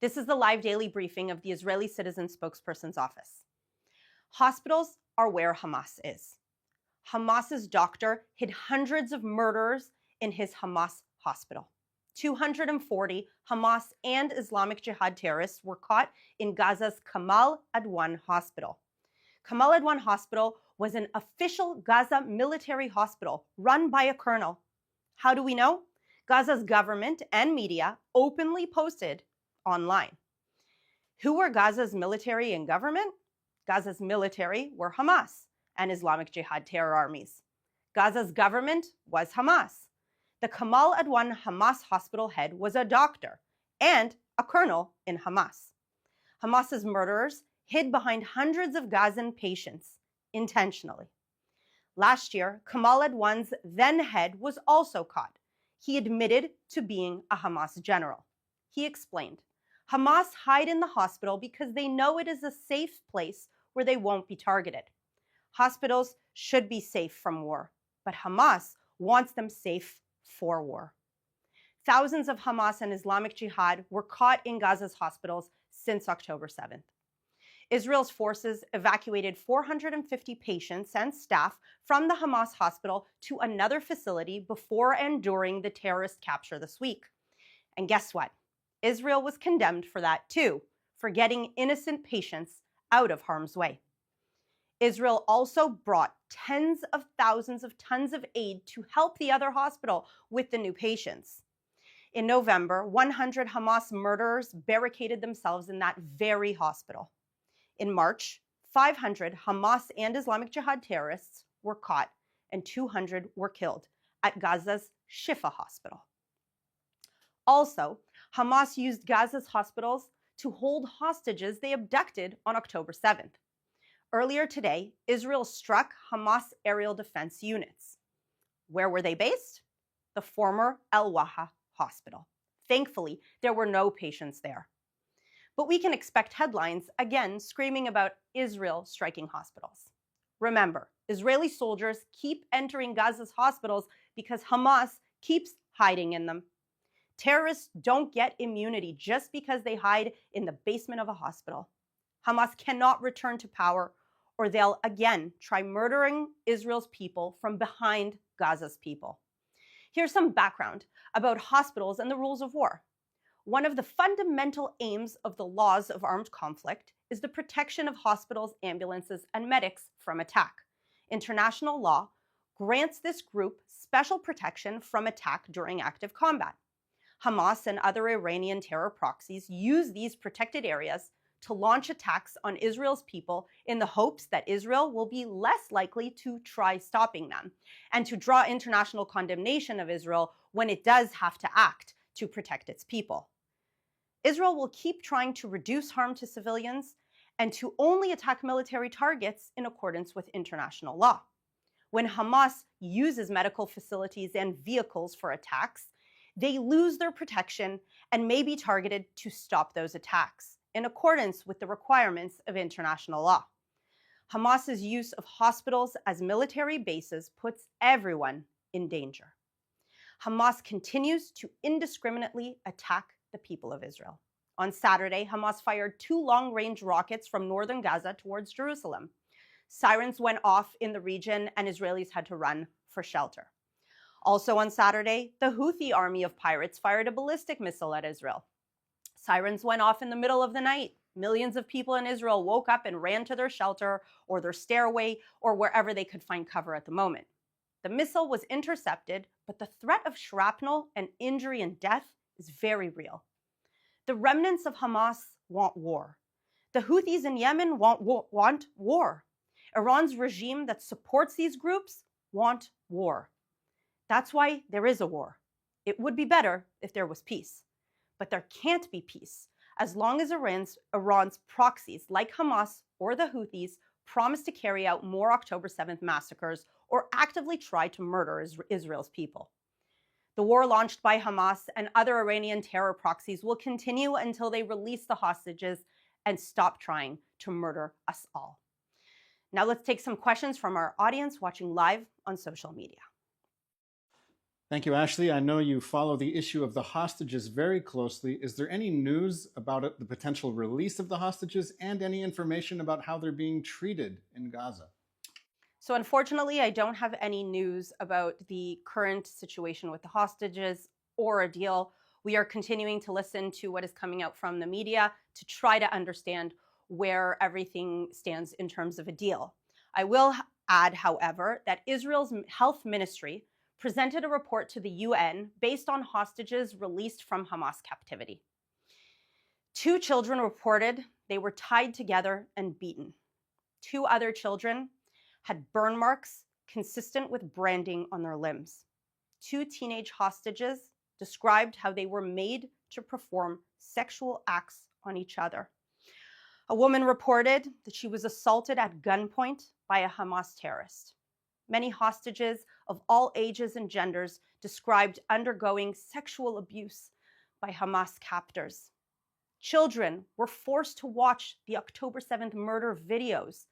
This is the live daily briefing of the Israeli Citizen Spokespersons office. Hospitals are where Hamas is. Hamas's doctor hid hundreds of murderers in his Hamas hospital. 240 Hamas and Islamic Jihad terrorists were caught in Gaza's Kamal Adwan hospital. Kamal Adwan hospital was an official Gaza military hospital run by a colonel. How do we know? Gaza's government and media openly posted online. Who were Gaza's military and government? Gaza's military were Hamas and Islamic Jihad terror armies. Gaza's government was Hamas. The Kamal Adwan Hamas hospital head was a doctor and a colonel in Hamas. Hamas's murderers hid behind hundreds of Gazan patients intentionally. Last year, Kamal Adwan's then head was also caught. He admitted to being a Hamas general. He explained, Hamas hide in the hospital because they know it is a safe place where they won't be targeted. Hospitals should be safe from war, but Hamas wants them safe for war. Thousands of Hamas and Islamic Jihad were caught in Gaza's hospitals since October 7th. Israel's forces evacuated 450 patients and staff from the Hamas hospital to another facility before and during the terrorist capture this week. And guess what? Israel was condemned for that too, for getting innocent patients out of harm's way. Israel also brought tens of thousands of tons of aid to help the other hospital with the new patients. In November, 100 Hamas murderers barricaded themselves in that very hospital. In March, 500 Hamas and Islamic Jihad terrorists were caught and 200 were killed at Gaza's Shifa hospital. Also, Hamas used Gaza's hospitals to hold hostages they abducted on October 7th. Earlier today, Israel struck Hamas aerial defense units. Where were they based? The former Al-Waha hospital. Thankfully, there were no patients there. But we can expect headlines again screaming about Israel striking hospitals. Remember, Israeli soldiers keep entering Gaza's hospitals because Hamas keeps hiding in them. Terrorists don't get immunity just because they hide in the basement of a hospital. Hamas cannot return to power, or they'll again try murdering Israel's people from behind Gaza's people. Here's some background about hospitals and the rules of war. One of the fundamental aims of the laws of armed conflict is the protection of hospitals, ambulances, and medics from attack. International law grants this group special protection from attack during active combat. Hamas and other Iranian terror proxies use these protected areas to launch attacks on Israel's people in the hopes that Israel will be less likely to try stopping them and to draw international condemnation of Israel when it does have to act to protect its people. Israel will keep trying to reduce harm to civilians and to only attack military targets in accordance with international law. When Hamas uses medical facilities and vehicles for attacks, they lose their protection and may be targeted to stop those attacks in accordance with the requirements of international law. Hamas's use of hospitals as military bases puts everyone in danger. Hamas continues to indiscriminately attack the people of Israel. On Saturday, Hamas fired 2 long-range rockets from northern Gaza towards Jerusalem. Sirens went off in the region and Israelis had to run for shelter. Also on Saturday, the Houthi army of pirates fired a ballistic missile at Israel. Sirens went off in the middle of the night. Millions of people in Israel woke up and ran to their shelter or their stairway or wherever they could find cover at the moment. The missile was intercepted, but the threat of shrapnel and injury and death is very real. The remnants of Hamas want war. The Houthis in Yemen want war. Iran's regime that supports these groups want war. That's why there is a war. It would be better if there was peace. But there can't be peace as long as Iran's proxies like Hamas or the Houthis promise to carry out more October 7th massacres or actively try to murder Israel's people. The war launched by Hamas and other Iranian terror proxies will continue until they release the hostages and stop trying to murder us all. Now let's take some questions from our audience watching live on social media. Thank you, Ashley. I know you follow the issue of the hostages very closely. Is there any news about the potential release of the hostages and any information about how they're being treated in Gaza? So unfortunately, I don't have any news about the current situation with the hostages or a deal. We are continuing to listen to what is coming out from the media to try to understand where everything stands in terms of a deal. I will add, however, that Israel's health ministry presented a report to the UN based on hostages released from Hamas captivity. 2 children reported they were tied together and beaten. 2 other children had burn marks consistent with branding on their limbs. 2 teenage hostages described how they were made to perform sexual acts on each other. A woman reported that she was assaulted at gunpoint by a Hamas terrorist. Many hostages of all ages and genders described undergoing sexual abuse by Hamas captors. Children were forced to watch the October 7th murder videos.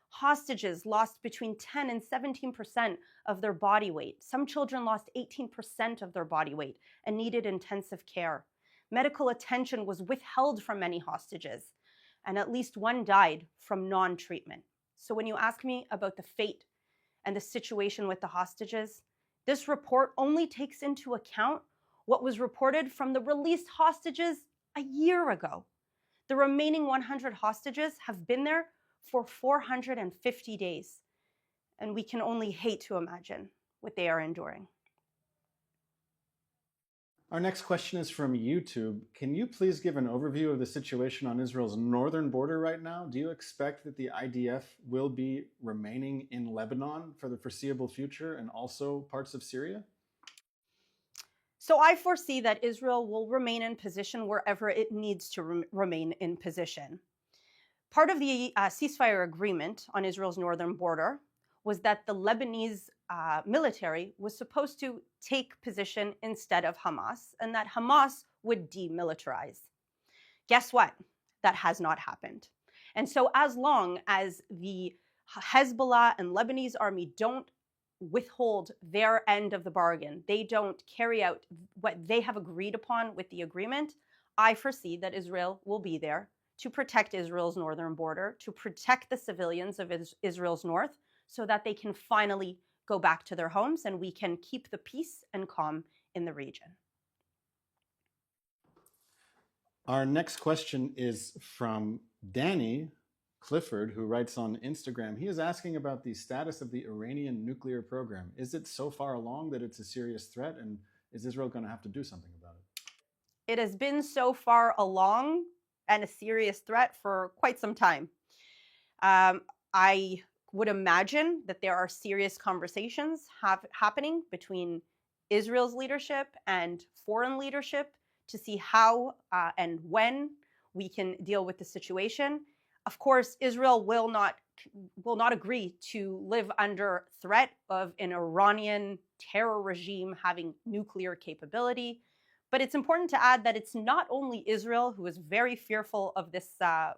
Hostages lost between 10 and 17% of their body weight. Some children lost 18% of their body weight and needed intensive care. Medical attention was withheld from many hostages, and at least 1 died from non-treatment. So when you ask me about the fate and the situation with the hostages, this report only takes into account what was reported from the released hostages a year ago. The remaining 100 hostages have been there for 450 days, and we can only hate to imagine what they are enduring. Our next question is from YouTube. Can you please give an overview of the situation on Israel's northern border right now? Do you expect that the IDF will be remaining in Lebanon for the foreseeable future and also parts of Syria? So I foresee that Israel will remain in position wherever it needs to remain in position. Part of the ceasefire agreement on Israel's northern border was that the Lebanese military was supposed to take position instead of Hamas, and that Hamas would demilitarize. Guess what? That has not happened. And so as long as the Hezbollah and Lebanese army don't withhold their end of the bargain, they don't carry out what they have agreed upon with the agreement, I foresee that Israel will be there to protect Israel's northern border, to protect the civilians of Israel's north, so that they can finally go back to their homes and we can keep the peace and calm in the region. Our next question is from Danny Clifford, who writes on Instagram. He is asking about the status of the Iranian nuclear program. Is it so far along that it's a serious threat, and is Israel going to have to do something about it? It has been so far along and a serious threat for quite some time. I would imagine that there are serious conversations happening between Israel's leadership and foreign leadership to see how and when we can deal with the situation. Of course, Israel will not agree to live under threat of an Iranian terror regime having nuclear capability. But it's important to add that it's not only Israel who is very fearful of this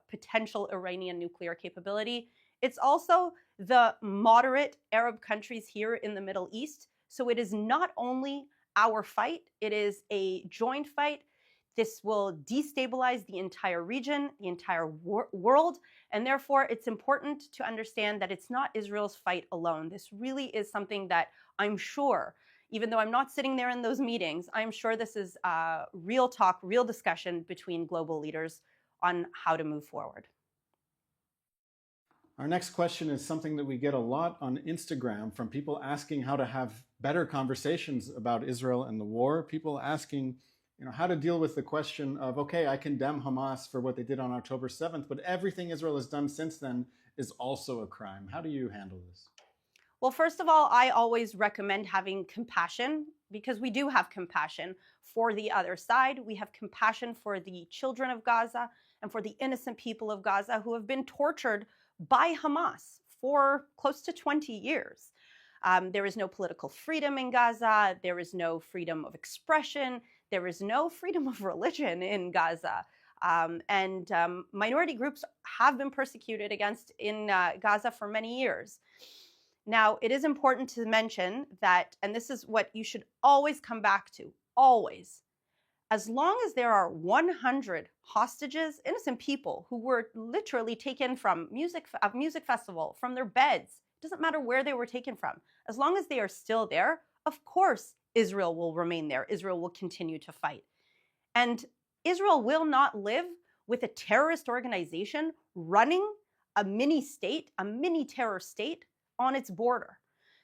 potential Iranian nuclear capability. It's also the moderate Arab countries here in the Middle East. So it is not only our fight, it is a joint fight. This will destabilize the entire region, the entire world, and therefore it's important to understand that it's not Israel's fight alone. This really is something that I'm sure, even though I'm not sitting there in those meetings, I'm sure this is real talk, real discussion between global leaders on how to move forward. Our next question is something that we get a lot on Instagram from people asking how to have better conversations about Israel and the war. People asking, how to deal with the question of, okay, I condemn Hamas for what they did on October 7th, but everything Israel has done since then is also a crime. How do you handle this? Well, first of all, I always recommend having compassion, because we do have compassion for the other side. We have compassion for the children of Gaza and for the innocent people of Gaza who have been tortured by Hamas for close to 20 years. There is no political freedom in Gaza. There is no freedom of expression. There is no freedom of religion in Gaza. And minority groups have been persecuted against in Gaza for many years. Now, it is important to mention that, and this is what you should always come back to, always, as long as there are 100 hostages, innocent people who were literally taken from a music festival, from their beds, doesn't matter where they were taken from, as long as they are still there, of course, Israel will remain there. Israel will continue to fight. And Israel will not live with a terrorist organization running a mini state, a mini terror state on its border.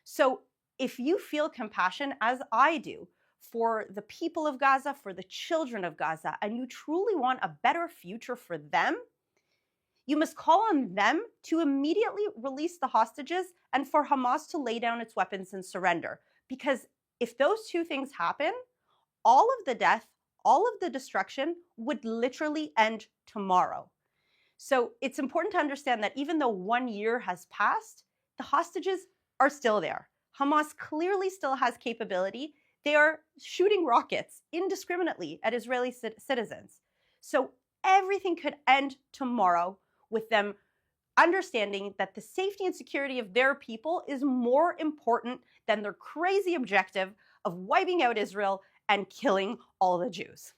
So if you feel compassion, as I do, for the people of Gaza, for the children of Gaza, and you truly want a better future for them, you must call on them to immediately release the hostages and for Hamas to lay down its weapons and surrender. Because if those two things happen, all of the death, all of the destruction would literally end tomorrow. So it's important to understand that even though 1 year has passed, the hostages are still there. Hamas clearly still has capability. They are shooting rockets indiscriminately at Israeli citizens. So everything could end tomorrow with them understanding that the safety and security of their people is more important than their crazy objective of wiping out Israel and killing all the Jews.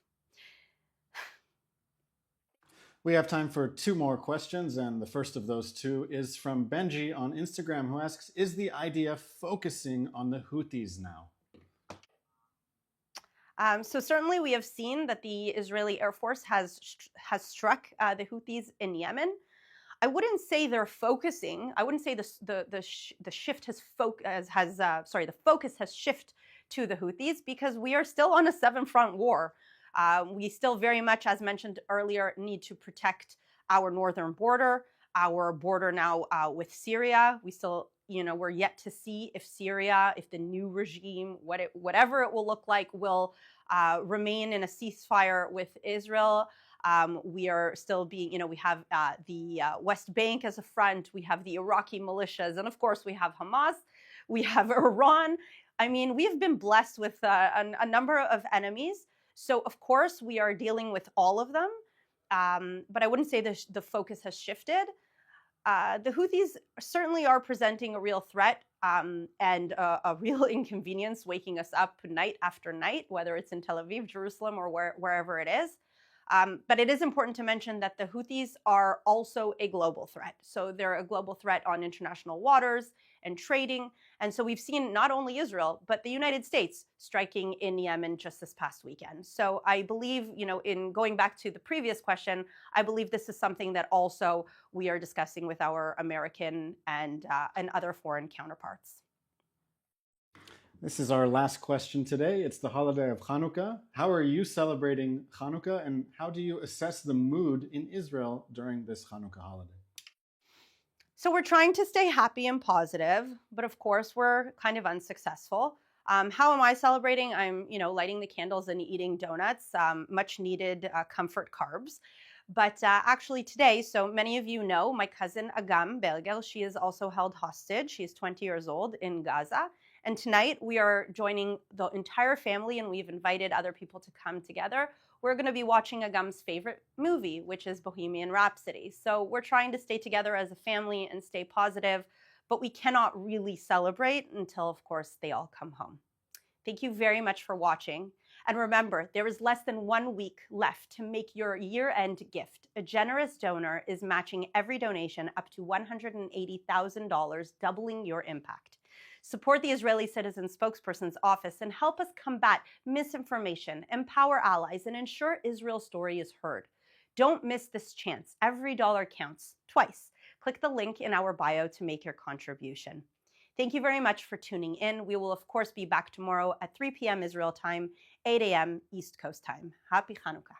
We have time for 2 more questions, and the first of those 2 is from Benji on Instagram, who asks, is the IDF focusing on the Houthis now? So certainly we have seen that the Israeli Air Force has struck the Houthis in Yemen. I wouldn't say they're focusing. I wouldn't say the focus has shifted to the Houthis, because we are still on a 7-front war. We still very much, as mentioned earlier, need to protect our northern border, our border now with Syria. We still, we're yet to see if Syria, if the new regime, whatever it will look like, will remain in a ceasefire with Israel. We are still being, we have the West Bank as a front, we have the Iraqi militias, and of course we have Hamas, we have Iran. I mean, we have been blessed with a number of enemies. So of course we are dealing with all of them, but I wouldn't say the focus has shifted. The Houthis certainly are presenting a real threat and a real inconvenience, waking us up night after night, whether it's in Tel Aviv, Jerusalem, or wherever it is. But it is important to mention that the Houthis are also a global threat. So they're a global threat on international waters and trading. And so we've seen not only Israel, but the United States striking in Yemen just this past weekend. So I believe, in going back to the previous question, I believe this is something that also we are discussing with our American and other foreign counterparts. This is our last question today. It's the holiday of Hanukkah. How are you celebrating Hanukkah, and how do you assess the mood in Israel during this Hanukkah holiday? So we're trying to stay happy and positive, but of course we're kind of unsuccessful. How am I celebrating? I'm, lighting the candles and eating donuts, much needed comfort carbs. But actually today, so many of you know, my cousin Agam Belgel, she is also held hostage. She is 20 years old in Gaza. And tonight we are joining the entire family, and we've invited other people to come together. We're going to be watching Agam's favorite movie, which is Bohemian Rhapsody. So we're trying to stay together as a family and stay positive, but we cannot really celebrate until, of course, they all come home. Thank you very much for watching. And remember, there is less than 1 week left to make your year-end gift. A generous donor is matching every donation up to $180,000, doubling your impact. Support the Israeli Citizen Spokespersons office and help us combat misinformation, empower allies, and ensure Israel's story is heard. Don't miss this chance. Every dollar counts twice. Click the link in our bio to make your contribution. Thank you very much for tuning in. We will, of course, be back tomorrow at 3 p.m. Israel time, 8 a.m. East Coast time. Happy Hanukkah.